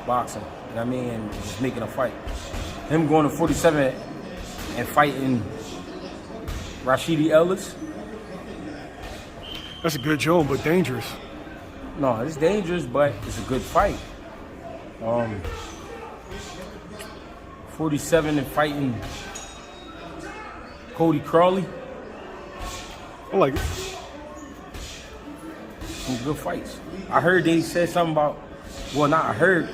boxing. You know what I mean? And just making a fight. Him going to 47 and fighting Rashidi Ellis. That's a good job, but dangerous. No, it's dangerous, but it's a good fight. 47 and fighting Cody Crawley. I like it. Some good fights. I heard they said something about, well, not I heard,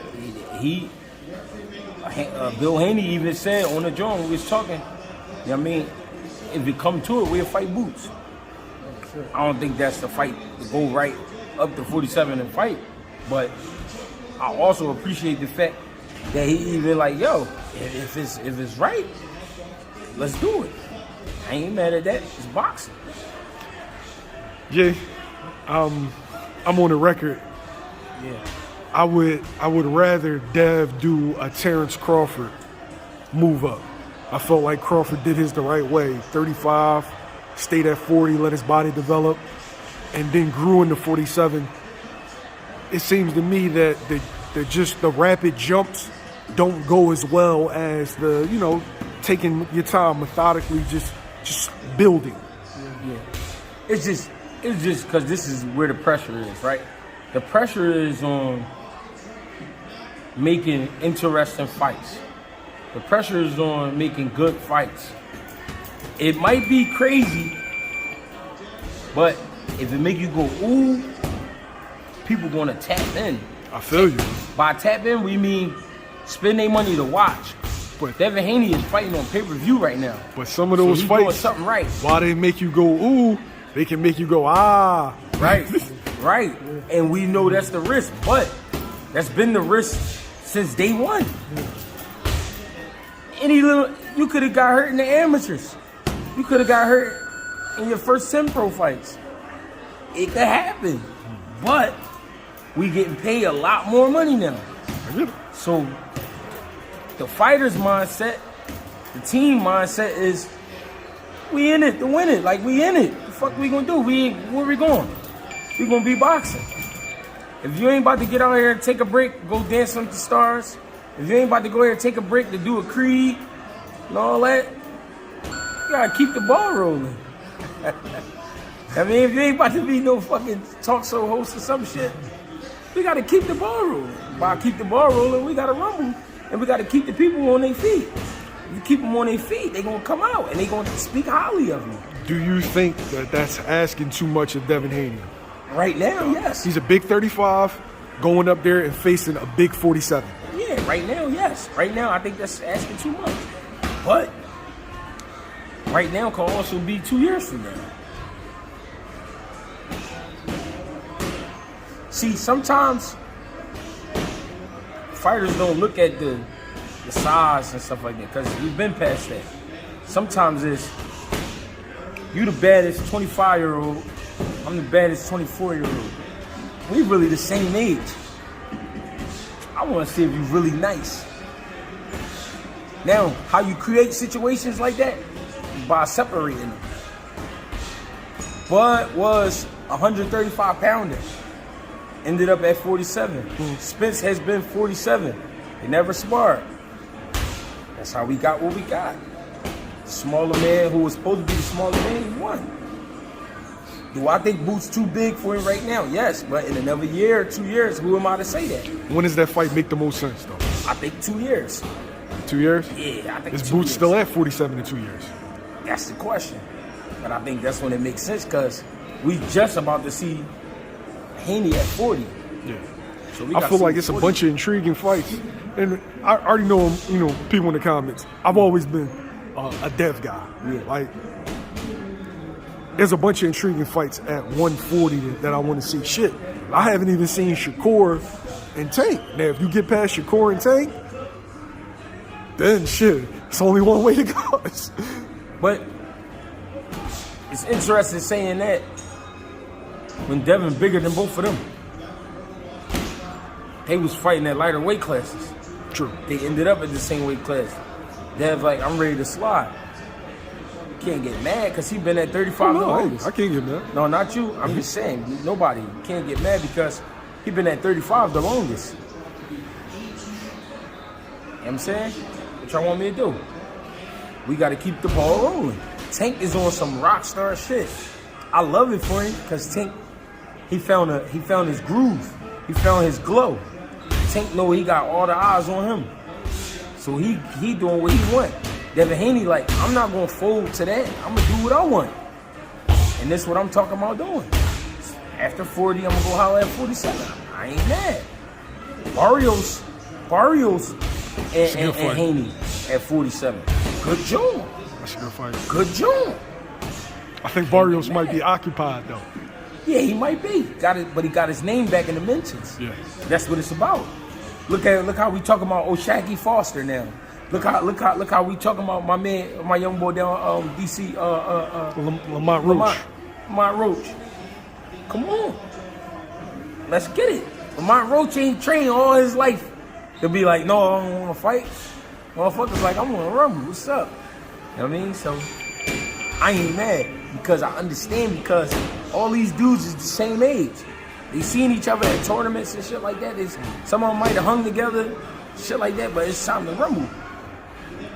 Bill Haney even said on the joint when we was talking, you know what I mean, if it come to it, we'll fight Boots. I don't think that's the fight to go right up to 47 and fight, but I also appreciate the fact that he even like, yo, if it's right, let's do it. I ain't mad at that. It's boxing. Yeah, I'm on the record. Yeah. I would rather Dev do a Terrence Crawford move up. I felt like Crawford did his the right way. 35, stayed at 40, let his body develop, and then grew into 47. It seems to me that the rapid jumps don't go as well as the, you know, taking your time methodically, just building. Yeah. It's just because this is where the pressure is, right? The pressure is on making interesting fights. The pressure is on making good fights. It might be crazy, but if it make you go, ooh, people gonna tap in. I feel you. By tap in, we mean spend their money to watch. But Devin Haney is fighting on pay-per-view right now. But some of those fights, doing something right. Why they make you go, ooh, they can make you go, ah. Right, right. And we know that's the risk, but that's been the risk since day one. You could have got hurt in the amateurs. You could have got hurt in your first 10 pro fights. It could happen. But we getting paid a lot more money now. So the fighter's mindset, the team mindset is we in it to win it. Like, we in it. The fuck we gonna do? Where we going? We gonna be boxing. If you ain't about to get out here and take a break, go dance with the stars. If you ain't about to go here and take a break to do a creed and all that, you gotta keep the ball rolling. I mean, if you ain't about to be no fucking talk show host or some shit, we gotta keep the ball rolling. By keep the ball rolling, we gotta rumble, and we gotta keep the people on their feet. If you keep them on their feet, they gonna come out and they gonna speak highly of you. Do you think that that's asking too much of Devin Haney? Right now, yes. He's a big 35, going up there and facing a big 47. Yeah, right now, yes. Right now, I think that's asking too much. But right now could also be 2 years from now. See, sometimes fighters don't look at the size and stuff like that because we've been past that. Sometimes it's you the baddest 25-year-old, I'm the baddest 24-year-old. We really the same age. I want to see if you're really nice. Now, how you create situations like that? By separating them. Bud was 135 pounder. Ended up at 47. Spence has been 47. They never sparred. That's how we got what we got. The smaller man who was supposed to be the smaller man, he won. Do I think Boot's too big for him right now? Yes, but in another year or 2 years, who am I to say that? When does that fight make the most sense, though? I think 2 years. 2 years? Yeah, I think Is 2 Boot years. still at 47 in 2 years? That's the question. But I think that's when it makes sense because we just about to see Haney at 40. Yeah. So we I feel like it's 40. a bunch of intriguing fights. And I already know, people in the comments. I've always been a Dev guy. Yeah. Like, there's a bunch of intriguing fights at 140 that I want to see. Shit, I haven't even seen Shakur and Tank. Now, if you get past Shakur and Tank, then shit, it's only one way to go. But it's interesting saying that when Devin bigger than both of them. They was fighting at lighter weight classes. True. They ended up at the same weight class. Dev like, I'm ready to slide. Can't get mad because he been at 35 the longest. I can't get mad. No, not you. I'm just saying, nobody can't get mad because he been at 35 the longest. what I'm saying? What y'all want me to do? We got to keep the ball rolling. Tank is on some rock star shit. I love it for him because Tank, he found his groove. He found his glow. Tank know he got all the eyes on him. So he doing what he want. Devin Haney like, I'm not going to fold to that. I'm going to do what I want. And that's what I'm talking about doing. After 40, I'm going to go holler at 47. I ain't mad. Barrios and Haney at 47. Good job. That's a good fight. Good job. I think Barrios might be occupied though. Yeah, he might be. Got it, but he got his name back in the mentions. Yeah. That's what it's about. Look how we talking about O'Shaquie Foster now. Look how we talking about my young boy down DC Lamont Roach. Lamont Roach. Come on. Let's get it. Lamont Roach ain't trained all his life to be like, no, I don't want to fight. Motherfuckers like, I'm gonna rumble. What's up? You know what I mean? So I ain't mad because I understand because all these dudes is the same age. They seen each other at tournaments and shit like that. Some of them might have hung together, shit like that, but it's time to rumble.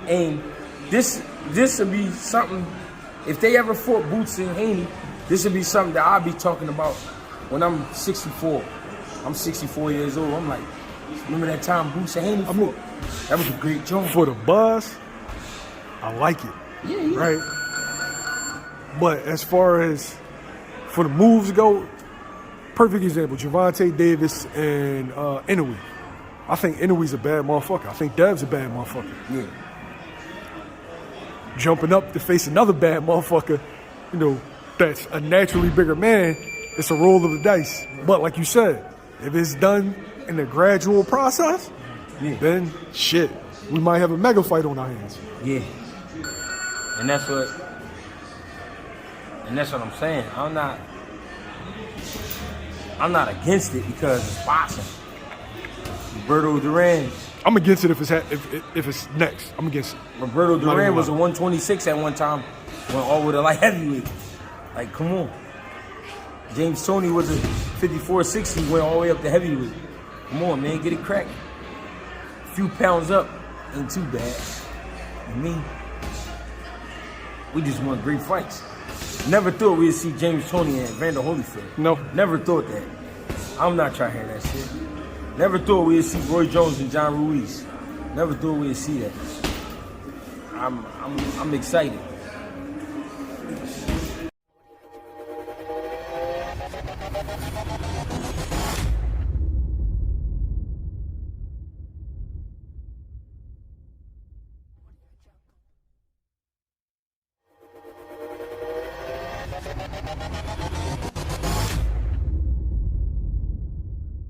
And this would be something, if they ever fought Boots and Haney, this would be something that I'll be talking about when I'm 64. I'm 64 years old. I'm like, remember that time Boots and Haney fought? That was a great joint. For the buzz, I like it. Yeah. Right? But as far as for the moves go, perfect example, Gervonta Davis and Inoue. I think Inoue's a bad motherfucker. I think Dev's a bad motherfucker. Yeah. Jumping up to face another bad motherfucker, that's a naturally bigger man, it's a roll of the dice. But like you said, if it's done in a gradual process, then shit, we might have a mega fight on our hands. Yeah. And that's what I'm saying. I'm not against it because it's boxing. Roberto Duran. I'm against it if it's next. I'm against it. Roberto Duran was a 126 at one time, went all with a light heavyweight. Like, come on. James Toney was a 54-60, went all the way up to heavyweight. Come on, man, get it cracked. A few pounds up ain't too bad. I mean, we just want great fights. Never thought we'd see James Toney and Vander Holyfield. No. Never thought that. I'm not trying to hear that shit. Never thought we'd see Roy Jones and John Ruiz. Never thought we'd see that. I'm excited.